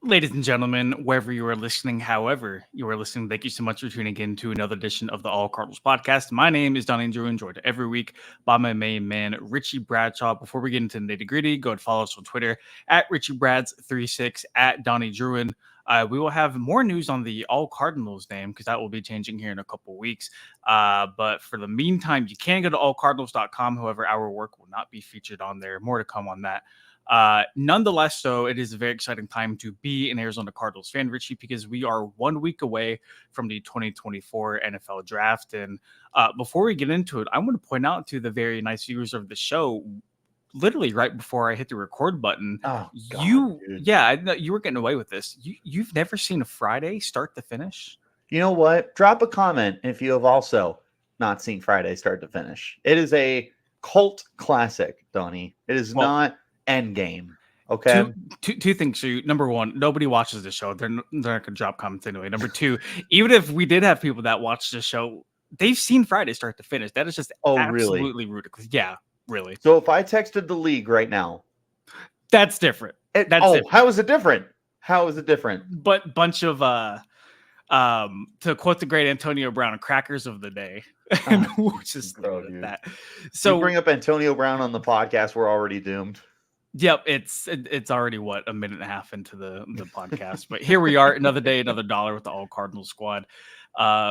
Ladies and gentlemen, wherever you are listening, however you are listening, thank you so much for tuning in to another edition of the All Cardinals podcast. My name is Donnie and Druin, joined every week by my main man, Richie Bradshaw. Before we get into the nitty gritty, go and follow us on Twitter at RichieBrads36, at Donnie Druin. We will have more news on the All Cardinals name because that will be changing here in a couple of weeks. But for the meantime, you can go to allcardinals.com. However, our work will not be featured on there. More to come on that. Nonetheless, though, it is a very exciting time to be an Arizona Cardinals fan, Richie, because we are 1 week away from the 2024 NFL draft. And before we get into it, I want to point out to the very nice viewers of the show, literally right before I hit the record button, Oh, God, I know you were getting away with this. You've never seen a Friday start to finish? You know what? Drop a comment if you have also not seen Friday start to finish. It is a cult classic, Donnie. It is not Endgame. Okay. Two things for you. Number one, nobody watches the show. They're not going to drop comments anyway. Number two, even if we did have people that watch the show, they've seen Friday start to finish. That is just absolutely really? ridiculous. Yeah, really. So if I texted the league right now, that's different. Different. How is it different? How is it different? But bunch of to quote the great Antonio Brown, crackers of the day. And we'll just that. So you bring up Antonio Brown on the podcast, we're already doomed. Yep, it's already a minute and a half into the podcast, but here we are, another day, another dollar with the All Cardinals squad.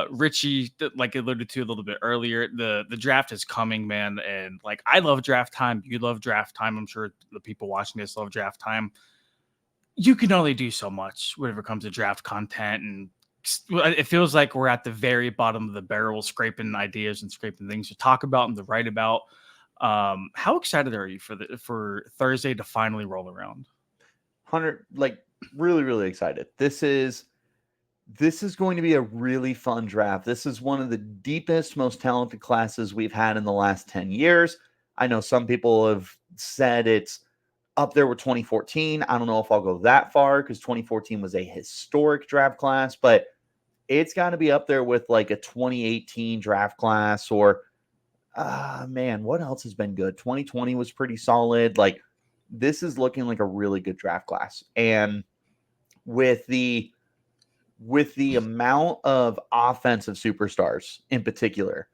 Richie, like I alluded to a little bit earlier, the draft is coming, man, and like I love draft time. You love draft time. I'm sure the people watching this love draft time. You can only do so much whenever it comes to draft content, and it feels like we're at the very bottom of the barrel, scraping ideas and scraping things to talk about and to write about. How excited are you for Thursday to finally roll around? 100, like really, really excited. This is going to be a really fun draft. This is one of the deepest, most talented classes we've had in the last 10 years. I know some people have said it's up there with 2014. I don't know if I'll go that far because 2014 was a historic draft class, but it's got to be up there with like a 2018 draft class or man, what else has been good? 2020 was pretty solid. Like this is looking like a really good draft class. And with the amount of offensive superstars in particular,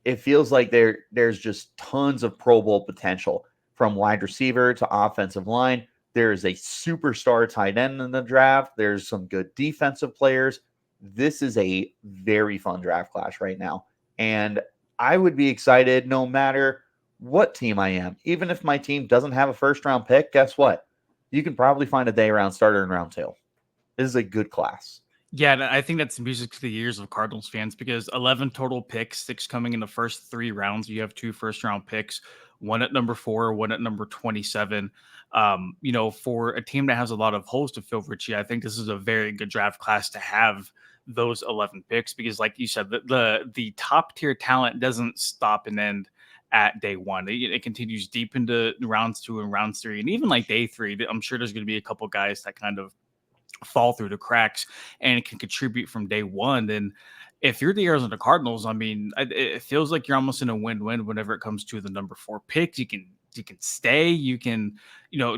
it feels like there's just tons of Pro Bowl potential from wide receiver to offensive line. There is a superstar tight end in the draft. There's some good defensive players. This is a very fun draft class right now. And I would be excited no matter what team I am. Even if my team doesn't have a first-round pick, guess what? You can probably find a day-round starter in round 2. This is a good class. Yeah, I think that's music to the ears of Cardinals fans because 11 total picks, 6 coming in the first 3 rounds. You have 2 first-round picks, one at number 4, one at number 27. For a team that has a lot of holes to fill, Richie, I think this is a very good draft class to have those 11 picks because like you said, the top tier talent doesn't stop and end at day 1. It continues deep into rounds 2 and rounds 3, and even like day 3, I'm sure there's going to be a couple guys that kind of fall through the cracks and can contribute from day 1. Then if you're the Arizona Cardinals, I mean, it feels like you're almost in a win-win whenever it comes to the number 4 pick. You can stay, you can,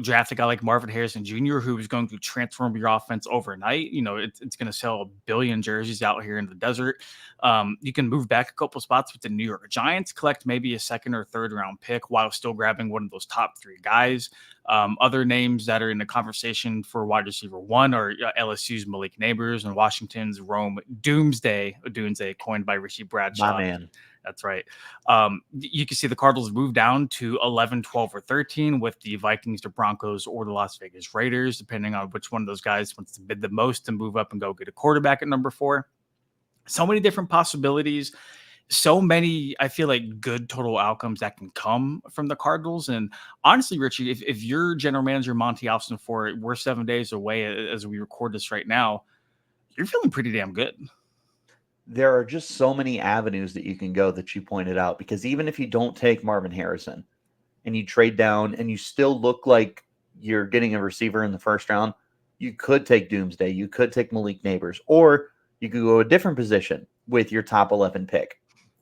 draft a guy like Marvin Harrison Jr., who is going to transform your offense overnight. It's going to sell 1 billion jerseys out here in the desert. You can move back a couple spots with the New York Giants, collect maybe a 2nd or 3rd round pick while still grabbing one of those top 3 guys. Other names that are in the conversation for wide receiver 1 are LSU's Malik Nabers and Washington's Rome Doomsday, a Doomsday coined by Richie Bradshaw. My man. That's right. You can see the Cardinals move down to 11, 12, or 13 with the Vikings, the Broncos, or the Las Vegas Raiders, depending on which one of those guys wants to bid the most to move up and go get a quarterback at number 4. So many different possibilities. So many, I feel like, good total outcomes that can come from the Cardinals. And honestly, Richie, if you're general manager Monty Austin for it, we're 7 days away as we record this right now, you're feeling pretty damn good. There are just so many avenues that you can go that you pointed out, because even if you don't take Marvin Harrison and you trade down and you still look like you're getting a receiver in the first round, you could take Doomsday, you could take Malik Nabers, or you could go a different position with your top 11 pick,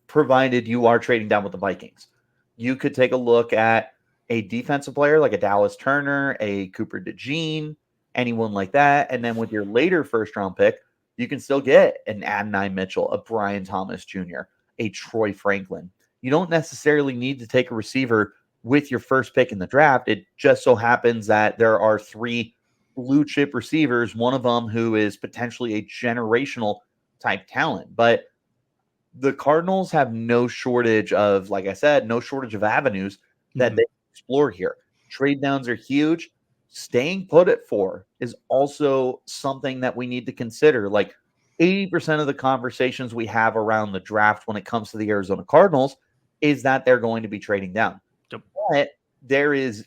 provided you are trading down with the Vikings. You could take a look at a defensive player like a Dallas Turner, a Cooper DeJean. anyone like that. And then with your later first round pick, you can still get an Adonai Mitchell, a Brian Thomas Jr., a Troy Franklin. You don't necessarily need to take a receiver with your first pick in the draft. It just so happens that there are 3 blue chip receivers, one of them who is potentially a generational type talent. But the Cardinals have no shortage of, like I said, no shortage of avenues that they explore here. Trade downs are huge. Staying put at 4 is also something that we need to consider. Like 80% of the conversations we have around the draft when it comes to the Arizona Cardinals is that they're going to be trading down. Yep. But there is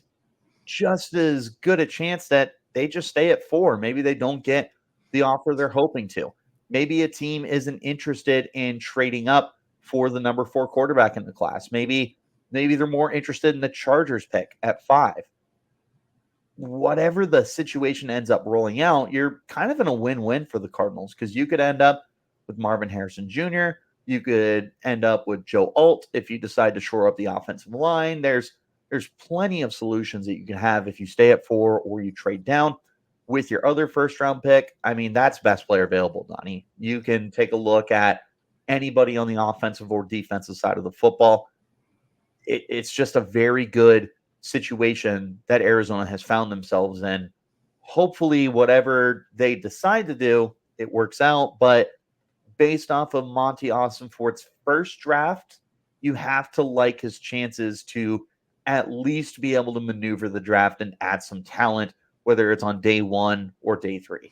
just as good a chance that they just stay at 4. Maybe they don't get the offer they're hoping to. Maybe a team isn't interested in trading up for the number 4 quarterback in the class. Maybe they're more interested in the Chargers pick at 5. Whatever the situation ends up rolling out, you're kind of in a win-win for the Cardinals because you could end up with Marvin Harrison Jr. You could end up with Joe Alt if you decide to shore up the offensive line. There's plenty of solutions that you can have if you stay at 4 or you trade down. With your other first round pick, I mean, that's best player available, Donnie. You can take a look at anybody on the offensive or defensive side of the football. It's just a very good situation that Arizona has found themselves in. Hopefully, whatever they decide to do, it works out. But based off of Monty Austinfort's first draft, you have to like his chances to at least be able to maneuver the draft and add some talent, whether it's on day 1 or day 3.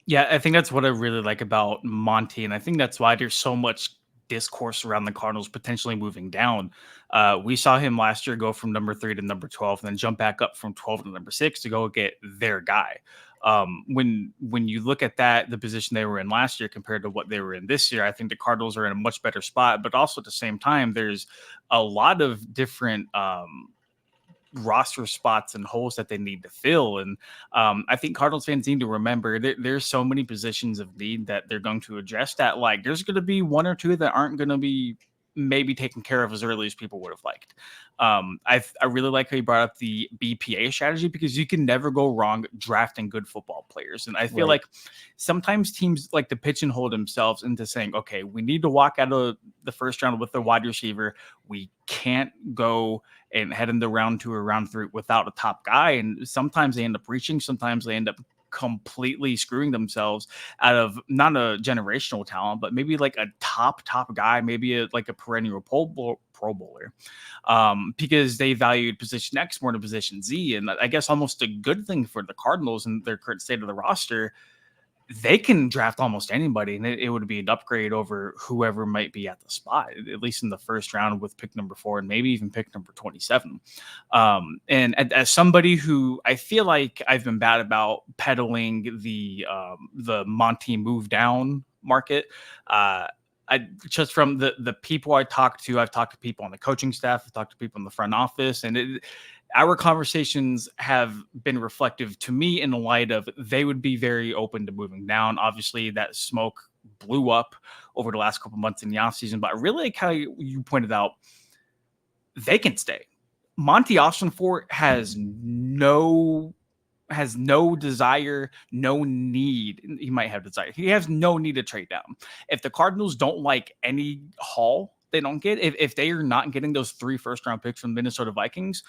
Yeah, I think that's what I really like about Monty, and I think that's why there's so much discourse around the Cardinals potentially moving down. We saw him last year go from number 3 to number 12, and then jump back up from 12 to number 6 to go get their guy. When you look at that, the position they were in last year compared to what they were in this year, I think the Cardinals are in a much better spot. But also at the same time, there's a lot of different roster spots and holes that they need to fill. And I think Cardinals fans need to remember that there's so many positions of need that they're going to address that. Like there's going to be 1 or 2 that aren't going to be maybe taken care of as early as people would have liked. I really like how you brought up the BPA strategy because you can never go wrong drafting good football players. And I feel like sometimes teams like to pitch and hold themselves into saying, okay, we need to walk out of the first round with a wide receiver. We can't go and head into round 2 or round 3 without a top guy. And sometimes they end up reaching, sometimes they end up completely screwing themselves out of not a generational talent, but maybe like a top guy, maybe like a perennial Pro Bowler, because they valued position X more than position Z. And I guess almost a good thing for the Cardinals and their current state of the roster, they can draft almost anybody, and it would be an upgrade over whoever might be at the spot, at least in the first round with pick number 4 and maybe even pick number 27. And as somebody who I feel like I've been bad about peddling the Monty move down market, I just from the people I talked to, I've talked to people on the coaching staff, I've talked to people in the front office, and our conversations have been reflective to me in the light of they would be very open to moving down. Obviously, that smoke blew up over the last couple months in the offseason, but I really like how you pointed out they can stay. Monty Austinfort has no desire, no need. He might have desire. He has no need to trade down. If the Cardinals don't like any haul they don't get, if they are not getting those 3 first-round picks from Minnesota Vikings,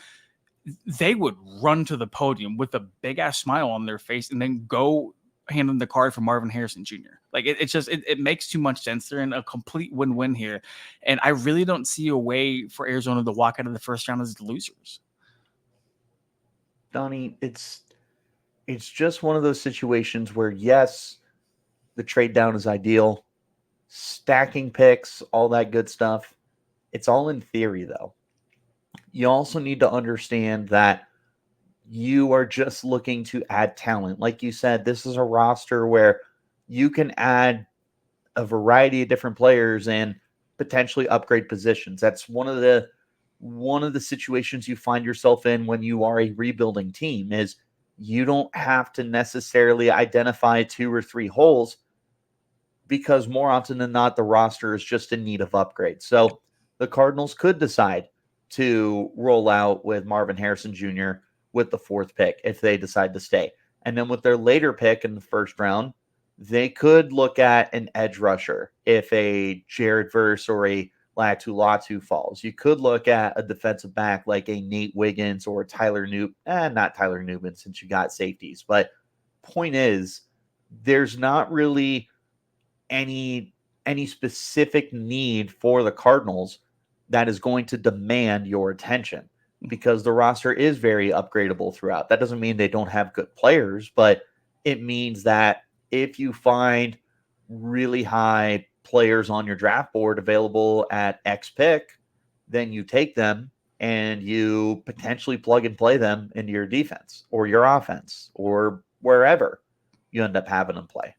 they would run to the podium with a big ass smile on their face and then go hand them the card for Marvin Harrison Jr. Like it makes too much sense. They're in a complete win-win here. And I really don't see a way for Arizona to walk out of the first round as the losers. Donnie, it's just one of those situations where, yes, the trade down is ideal. Stacking picks, all that good stuff. It's all in theory, though. You also need to understand that you are just looking to add talent. Like you said, this is a roster where you can add a variety of different players and potentially upgrade positions. That's one of the situations you find yourself in when you are a rebuilding team is you don't have to necessarily identify 2 or 3 holes because more often than not, the roster is just in need of upgrades. So the Cardinals could decide to roll out with Marvin Harrison Jr. with the 4th pick if they decide to stay. And then with their later pick in the first round, they could look at an edge rusher if a Jared Verse or a Latu Latu falls. You could look at a defensive back like a Nate Wiggins or Tyler Newton. Not Tyler Newman since you got safeties. But point is, there's not really any specific need for the Cardinals that is going to demand your attention because the roster is very upgradable throughout. That doesn't mean they don't have good players, but it means that if you find really high players on your draft board available at X pick, then you take them and you potentially plug and play them into your defense or your offense or wherever you end up having them play.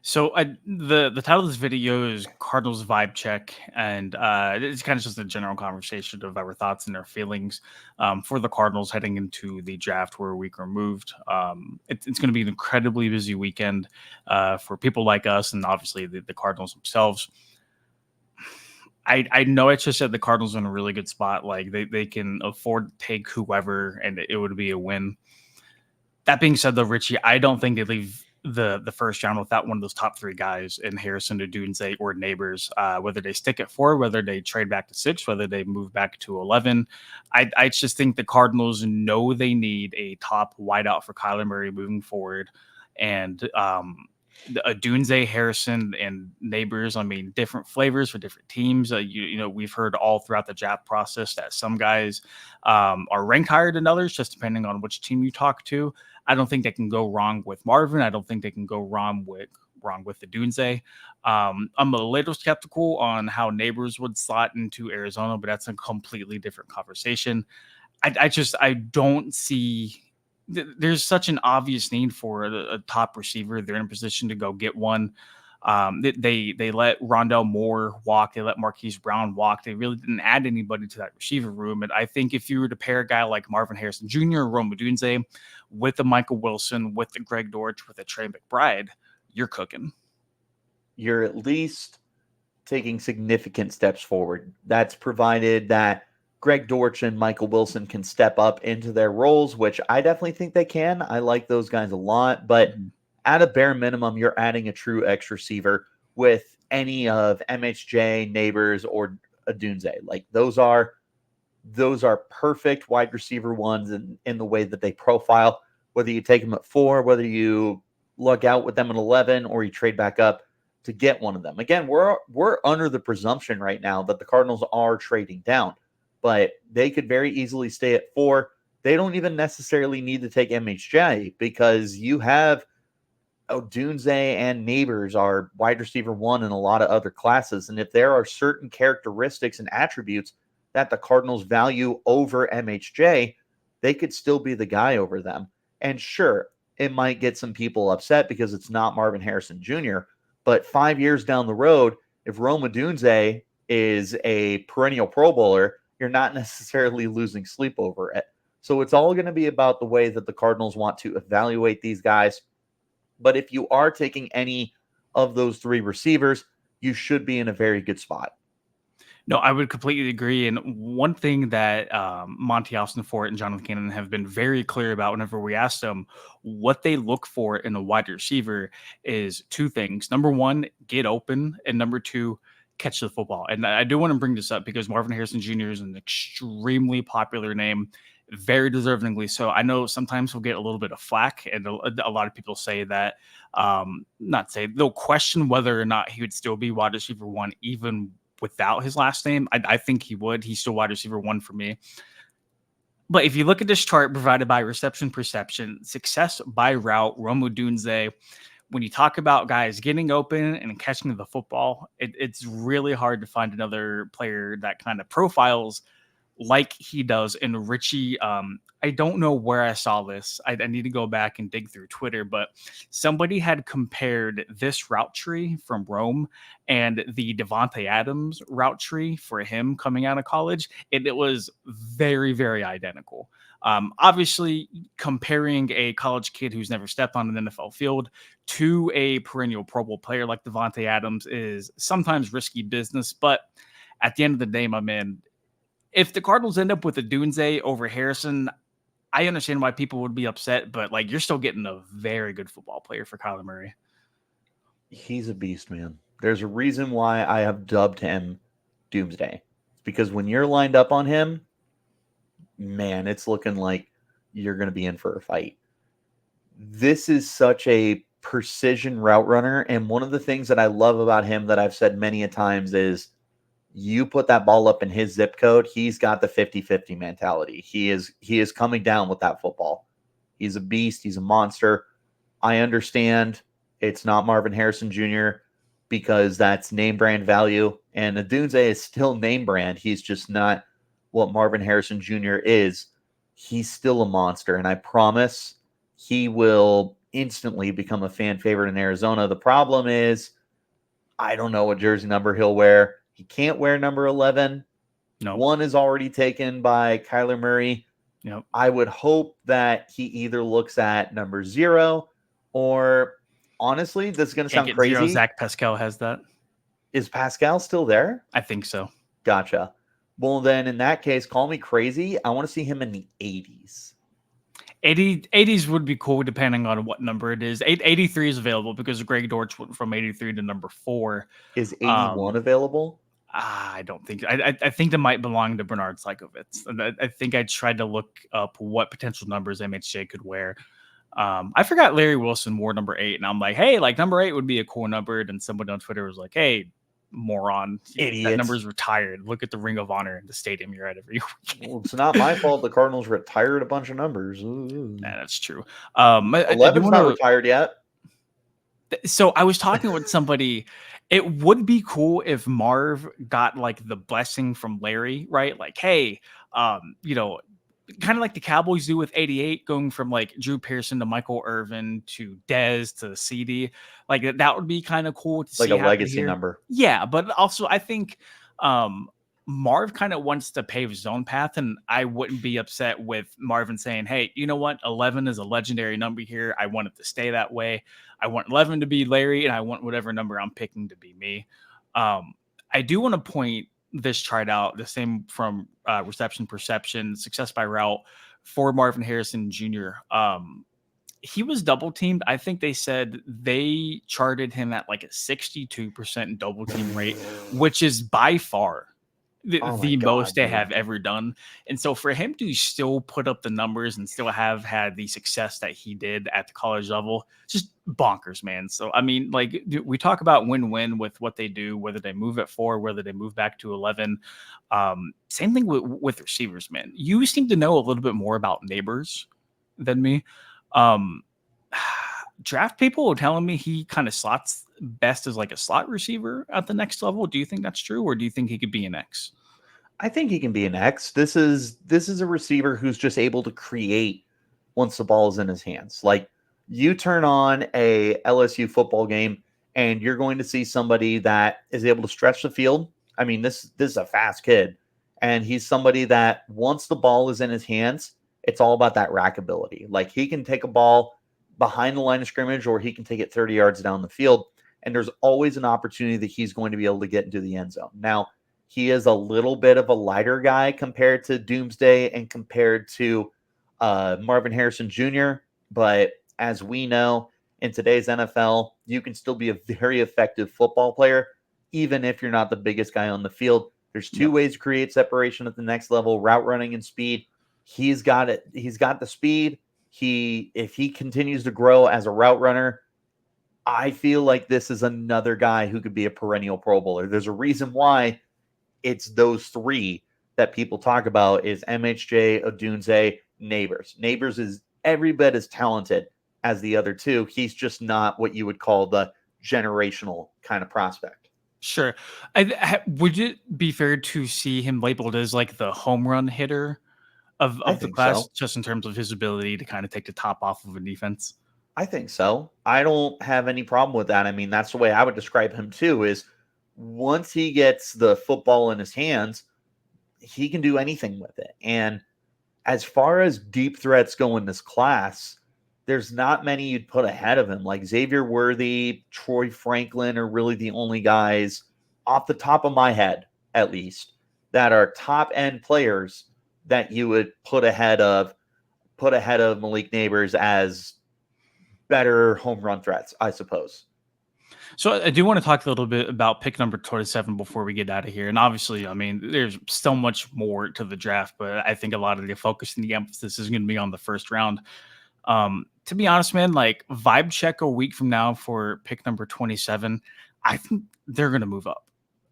So the title of this video is Cardinals Vibe Check, and it's kind of just a general conversation of our thoughts and our feelings for the Cardinals heading into the draft. We're a week removed. It's going to be an incredibly busy weekend for people like us, and obviously the Cardinals themselves. I know I just said the Cardinals are in a really good spot. Like they can afford to take whoever, and it would be a win. That being said, though, Richie, I don't think they leave the first round without one of those top three guys in Harrison, Odunze, or Nabers. Whether they stick at 4, whether they trade back to 6, whether they move back to 11. I just think the Cardinals know they need a top wideout for Kyler Murray moving forward. And Odunze, Harrison, and Nabers, I mean, different flavors for different teams. You know, we've heard all throughout the draft process that some guys are ranked higher than others, just depending on which team you talk to. I don't think they can go wrong with Marvin. I don't think they can go wrong with the Dunze. I'm a little skeptical on how Nabers would slot into Arizona, but that's a completely different conversation. I don't see. There's such an obvious need for a top receiver. They're in a position to go get one. They let Rondell Moore walk. They let Marquise Brown walk. They really didn't add anybody to that receiver room. And I think if you were to pair a guy like Marvin Harrison Jr. or Rome Odunze with a Michael Wilson, with a Greg Dortch, with a Trey McBride, you're cooking. You're at least taking significant steps forward. That's provided that Greg Dortch and Michael Wilson can step up into their roles, which I definitely think they can. I like those guys a lot, but at a bare minimum, you're adding a true X receiver with any of MHJ, Nabers, or Odunze. Like those are perfect wide receiver ones in the way that they profile. Whether you take them at 4, whether you lug out with them at 11, or you trade back up to get one of them. Again, we're under the presumption right now that the Cardinals are trading down, but they could very easily stay at 4. They don't even necessarily need to take MHJ because you have Odunze and Nabers are wide receiver 1 in a lot of other classes. And if there are certain characteristics and attributes that the Cardinals value over MHJ, they could still be the guy over them. And sure, it might get some people upset because it's not Marvin Harrison Jr., but 5 years down the road, if Rome Odunze is a perennial Pro Bowler, you're not necessarily losing sleep over it. So it's all going to be about the way that the Cardinals want to evaluate these guys. But if you are taking any of those 3 receivers, you should be in a very good spot. No, I would completely agree. And one thing that Monty Austin-Fort and Jonathan Cannon have been very clear about whenever we ask them what they look for in a wide receiver is 2 things. Number 1, get open. And number 2, catch the football. And I do want to bring this up because Marvin Harrison Jr. is an extremely popular name, very deservingly so. I know sometimes he'll get a little bit of flack, and a lot of people say that, they'll question whether or not he would still be wide receiver 1 even without his last name. I think he would. He's still wide receiver 1 for me. But if you look at this chart provided by Reception Perception, success by route, Rome Odunze, when you talk about guys getting open and catching the football, it's really hard to find another player that kind of profiles like he does. And Richie, I don't know where I saw this. I need to go back and dig through Twitter, but somebody had compared this route tree from Rome and the Devontae Adams route tree for him coming out of college. And it was very, very identical. Obviously, comparing a college kid who's never stepped on an NFL field to a perennial Pro Bowl player like Devontae Adams is sometimes risky business. But at the end of the day, my man, if the Cardinals end up with a Odunze over Harrison, I understand why people would be upset, but like you're still getting a very good football player for Kyler Murray. He's a beast, man. There's a reason why I have dubbed him Doomsday. It's because when you're lined up on him, man, it's looking like you're going to be in for a fight. This is such a precision route runner. And one of the things that I love about him that I've said many a times is you put that ball up in his zip code, he's got the 50-50 mentality. He is coming down with that football. He's a beast. He's a monster. I understand it's not Marvin Harrison Jr. because that's name brand value. And Adunze is still name brand. He's just not what Marvin Harrison Jr. is. He's still a monster. And I promise he will instantly become a fan favorite in Arizona. The problem is, I don't know what jersey number he'll wear. He can't wear number 11. No. One is already taken by Kyler Murray. Yep. I would hope that he either looks at number 0 or, honestly, this is going to sound crazy. 0. Zach Pascal has that. Is Pascal still there? I think so. Gotcha. Well, then in that case, call me crazy. I want to see him in the 80s. 80s would be cool depending on what number it is. 83 is available because Greg Dortch went from 83 to number 4. Is 81 available? I don't think. I think that might belong to Bernard Slikovitz. I think I tried to look up what potential numbers MHJ could wear. I forgot Larry Wilson wore number 8, and I'm like, hey, like number 8 would be a cool number. And someone on Twitter was like, hey, moron, idiot, that number's retired. Look at the Ring of Honor in the stadium you're at every weekend. Well, it's not my fault. The Cardinals retired a bunch of numbers. Nah, that's true. 11's not retired yet. So I was talking with somebody. It would be cool if Marv got like the blessing from Larry, right? Like, hey, you know, kind of like the Cowboys do with 88, going from like Drew Pearson to Michael Irvin to Dez to CD. Like that would be kind of cool to see. Like a legacy number. Yeah, but also I think Marv kind of wants to pave his own path, and I wouldn't be upset with Marvin saying, hey, you know what? 11 is a legendary number here. I want it to stay that way. I want 11 to be Larry, and I want whatever number I'm picking to be me. I do want to point this chart out, the same from reception perception, success by route for Marvin Harrison Jr. He was double teamed. I think they said they charted him at like a 62% double team rate, which is by far the most they have ever done. And so for him to still put up the numbers and still have had the success that he did at the college level, just bonkers, man. So, I mean, like we talk about win-win with what they do, whether they move at 4, whether they move back to 11. Same thing with receivers, man. You seem to know a little bit more about Nabers than me. Draft people are telling me he kind of slots best as like a slot receiver at the next level. Do you think that's true, or do you think he could be an X? I think he can be an X. This is a receiver who's just able to create once the ball is in his hands. Like you turn on a LSU football game and you're going to see somebody that is able to stretch the field. I mean, this is a fast kid, and he's somebody that once the ball is in his hands, it's all about that rack ability. Like he can take a ball behind the line of scrimmage, or he can take it 30 yards down the field. And there's always an opportunity that he's going to be able to get into the end zone. Now, he is a little bit of a lighter guy compared to Doomsday and compared to Marvin Harrison Jr. But as we know, in today's NFL, you can still be a very effective football player, even if you're not the biggest guy on the field. There's two ways to create separation at the next level: route running and speed. He's got it. He's got the speed. If he continues to grow as a route runner, I feel like this is another guy who could be a perennial Pro Bowler. There's a reason why it's those 3 that people talk about is MHJ, Odunze, Nabers. Nabers is every bit as talented as the other 2. He's just not what you would call the generational kind of prospect. Sure. Would it be fair to see him labeled as like the home run hitter of the class, just in terms of his ability to kind of take the top off of a defense? I think so. I don't have any problem with that. I mean, that's the way I would describe him too, is once he gets the football in his hands, he can do anything with it. And as far as deep threats go in this class, there's not many you'd put ahead of him. Like Xavier Worthy, Troy Franklin are really the only guys off the top of my head, at least, that are top end players that you would put ahead of put ahead of Malik Nabers as better home run threats, I suppose. So I do want to talk a little bit about pick number 27 before we get out of here. And obviously, I mean, there's so much more to the draft, but I think a lot of the focus and the emphasis is going to be on the first round. To be honest, man, like vibe check a week from now for pick number 27, I think they're going to move up.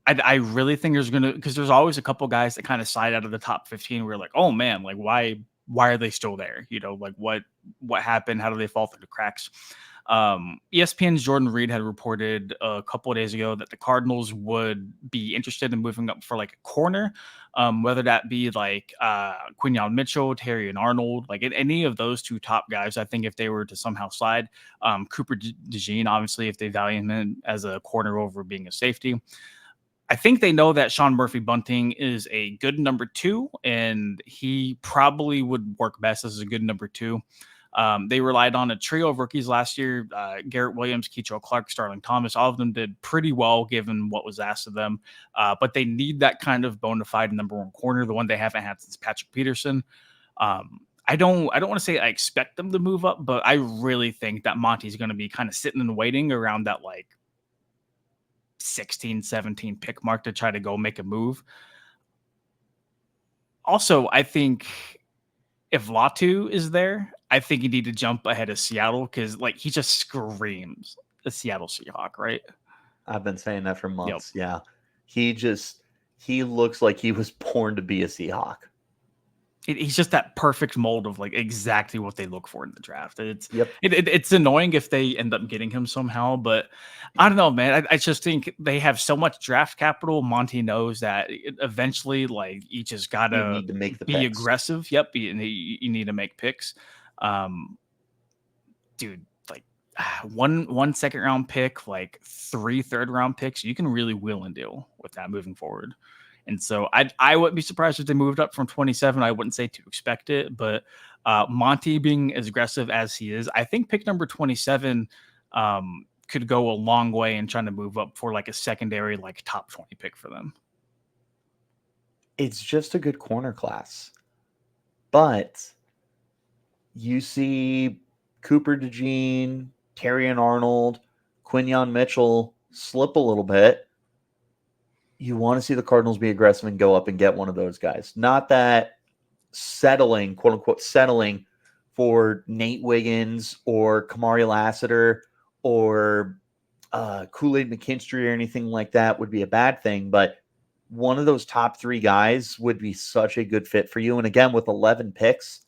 I really think there's going to, because there's always a couple guys that kind of slide out of the top 15 where like, oh man, like why are they still there? You know, like what happened? How do they fall through the cracks? ESPN's Jordan Reed had reported a couple of days ago that the Cardinals would be interested in moving up for like a corner, whether that be like Quinyon Mitchell, Terry and Arnold, like any of those two top guys. I think if they were to somehow slide, Cooper DeJean, obviously, if they value him as a corner over being a safety. I think they know that Sean Murphy Bunting is a good number 2, and he probably would work best as a good number 2. They relied on a trio of rookies last year: Garrett Williams, Keichel Clark, Starling Thomas. All of them did pretty well given what was asked of them, but they need that kind of bona fide number 1 corner, the one they haven't had since Patrick Peterson. I don't want to say I expect them to move up, but I really think that Monty's going to be kind of sitting and waiting around that like 16, 17 pick mark to try to go make a move. Also, I think if Latu is there, I think you need to jump ahead of Seattle because like he just screams the Seattle Seahawk, right? I've been saying that for Yep. months. Yeah. He looks like he was born to be a Seahawk. He's just that perfect mold of like exactly what they look for in the draft. It's annoying if they end up getting him somehow, but I don't know, man. I just think they have so much draft capital. Monty knows that eventually, like, you just gotta You need to make the be picks. aggressive. Yep, you need to make picks. Dude, like one second round pick, like 3 third-round picks, you can really wheel and deal with that moving forward. And so I wouldn't be surprised if they moved up from 27. I wouldn't say to expect it, but Monty being as aggressive as he is, I think pick number 27 could go a long way in trying to move up for like a secondary, like top 20 pick for them. It's just a good corner class. But you see Cooper DeJean, Terry and Arnold, Quinyon Mitchell slip a little bit. You want to see the Cardinals be aggressive and go up and get one of those guys. Not that settling, quote unquote, settling for Nate Wiggins or Kamari Lassiter or Kool-Aid McKinstry or anything like that would be a bad thing. But one of those top 3 guys would be such a good fit for you. And again, with 11 picks,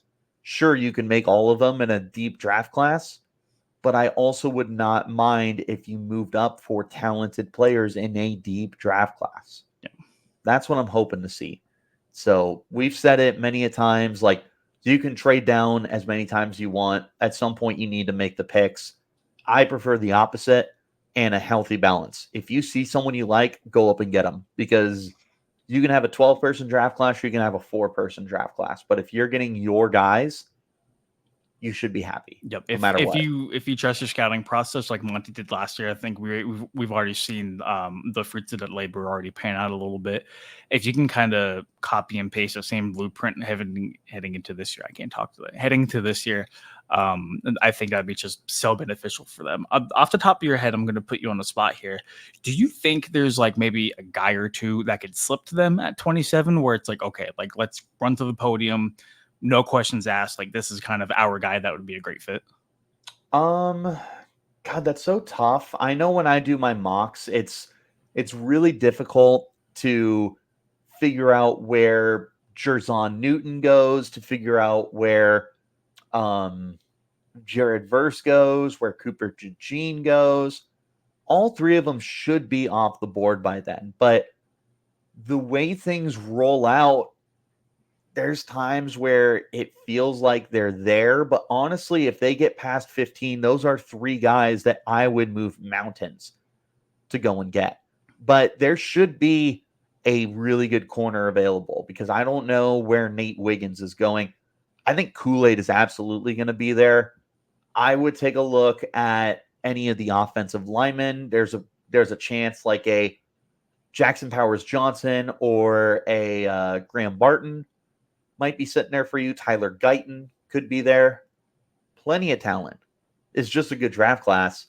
sure, you can make all of them in a deep draft class. But I also would not mind if you moved up for talented players in a deep draft class. Yeah. That's what I'm hoping to see. So we've said it many a times, like you can trade down as many times as you want. At some point, you need to make the picks. I prefer the opposite and a healthy balance. If you see someone you like, go up and get them because you can have a 12-person draft class or you can have a 4-person draft class. But if you're getting your guys, you should be happy. Yep. No matter what. If you trust your scouting process like Monty did last year, I think we've already seen the fruits of that labor already pan out a little bit. If you can kind of copy and paste the same blueprint heading into this year, I can't talk to that. Heading to this year, I think that'd be just so beneficial for them. Off the top of your head, I'm going to put you on the spot here. Do you think there's like maybe a guy or two that could slip to them at 27 where it's like, okay, like let's run to the podium, no questions asked, like this is kind of our guy that would be a great fit? God, that's so tough. I know when I do my mocks, it's really difficult to figure out where Jerzon Newton goes, to figure out where Jared Verse goes, where Cooper DeJean goes. All 3 of them should be off the board by then. But the way things roll out, there's times where it feels like they're there, but honestly, if they get past 15, those are 3 guys that I would move mountains to go and get. But there should be a really good corner available because I don't know where Nate Wiggins is going. I think Kool-Aid is absolutely going to be there. I would take a look at any of the offensive linemen. There's a chance like a Jackson Powers Johnson or a Graham Barton might be sitting there for you. Tyler Guyton could be there. Plenty of talent. It's just a good draft class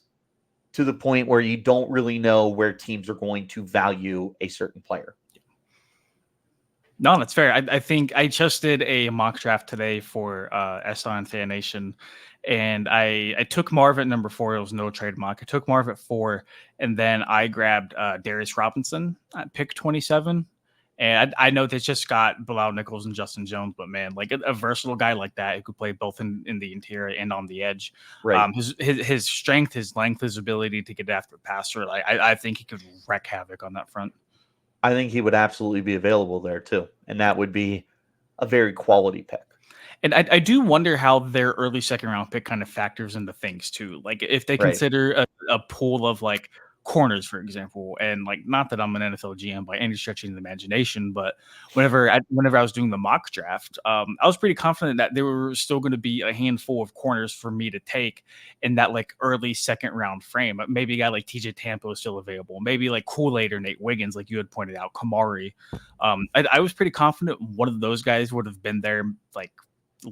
to the point where you don't really know where teams are going to value a certain player. No, that's fair. I think I just did a mock draft today for SI Fan Nation, and I took Marvin at number 4. It was no trade mock. I took Marvin at 4, and then I grabbed Darius Robinson at pick 27. And I know they just got Bilal Nichols and Justin Jones, but man, like a versatile guy like that who could play both in the interior and on the edge. Right. His strength, his length, his ability to get after the passer. I think he could wreak havoc on that front. I think he would absolutely be available there too. And that would be a very quality pick. And I do wonder how their early second round pick kind of factors into things too. Like if they consider a pool of like corners, for example, and like not that I'm an NFL GM by any stretch of the imagination, but whenever I was doing the mock draft, I was pretty confident that there were still going to be a handful of corners for me to take in that like early second round frame. Maybe a guy like TJ Tampa is still available. Maybe like Kool-Aid or Nate Wiggins, like you had pointed out, Kamari. I was pretty confident one of those guys would have been there like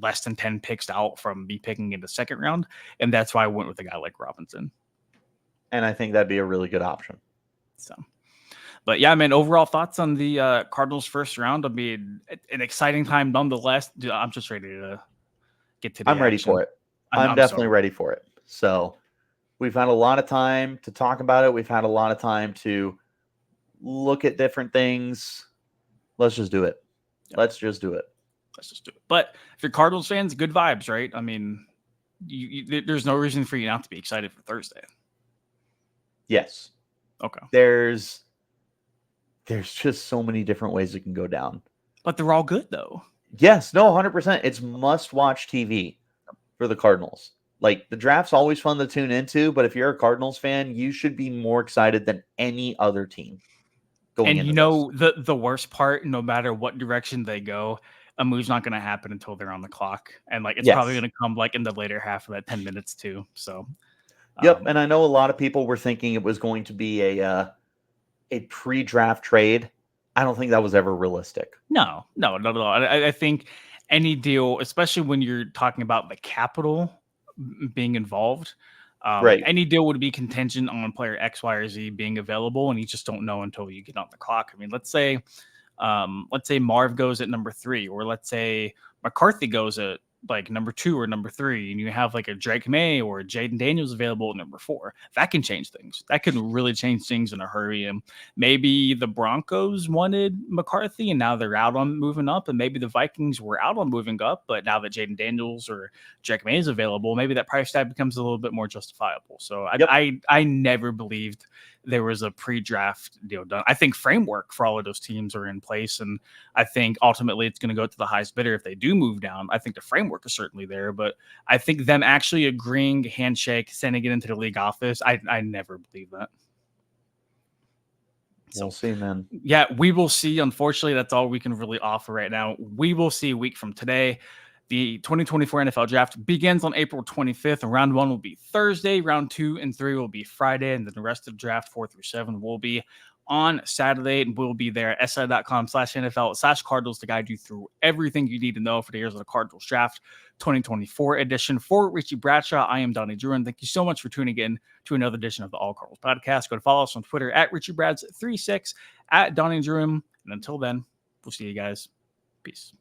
less than 10 picks out from me picking in the second round. And that's why I went with a guy like Robinson. And I think that'd be a really good option. So, but yeah, man, overall thoughts on the Cardinals first round. I mean, an exciting time nonetheless. Dude, I'm just ready to get to the I'm ready for it. I'm definitely ready for it. So we've had a lot of time to talk about it. We've had a lot of time to look at different things. Let's just do it. Yep. Let's just do it. But if you're Cardinals fans, good vibes, right? I mean, there's no reason for you not to be excited for Thursday. Yes. Okay. There's just so many different ways it can go down. But they're all good, though. Yes. No, 100%. It's must-watch TV for the Cardinals. Like, the draft's always fun to tune into, but if you're a Cardinals fan, you should be more excited than any other team going into this. The worst part, no matter what direction they go, a move's not going to happen until they're on the clock. And, like, it's probably going to come, like, in the later half of that 10 minutes, too. So... Yep, and I know a lot of people were thinking it was going to be a pre-draft trade. I don't think that was ever realistic. No, not at all. I think any deal, especially when you're talking about the capital being involved, any deal would be contingent on player X, Y, or Z being available, and you just don't know until you get on the clock. I mean, let's say Marv goes at number 3, or let's say McCarthy goes at like number 2 or number 3, and you have like a Drake May or Jaden Daniels available at number 4. That can change things. That can really change things in a hurry. And maybe the Broncos wanted McCarthy and now they're out on moving up, and maybe the Vikings were out on moving up, but now that Jaden Daniels or Drake May is available, maybe that price tag becomes a little bit more justifiable. So I never believed there was a pre-draft deal done. I think framework for all of those teams are in place, and I think ultimately it's going to go to the highest bidder if they do move down. I think the framework is certainly there, but I think them actually agreeing, handshake, sending it into the league office, I never believe that. We'll see, man. Yeah, we will see. Unfortunately, that's all we can really offer right now. We will see a week from today. The 2024 NFL Draft begins on April 25th, and round 1 will be Thursday. Round 2 and 3 will be Friday, and then the rest of the draft, 4 through 7, will be on Saturday. And we'll be there at si.com/NFL/Cardinals to guide you through everything you need to know for the Arizona Cardinals Draft 2024 edition. For Richie Bradshaw, I am Donnie Druin. Thank you so much for tuning in to another edition of the All Cardinals podcast. Go to follow us on Twitter at RichieBrads36, at Donnie Druin. And until then, we'll see you guys. Peace.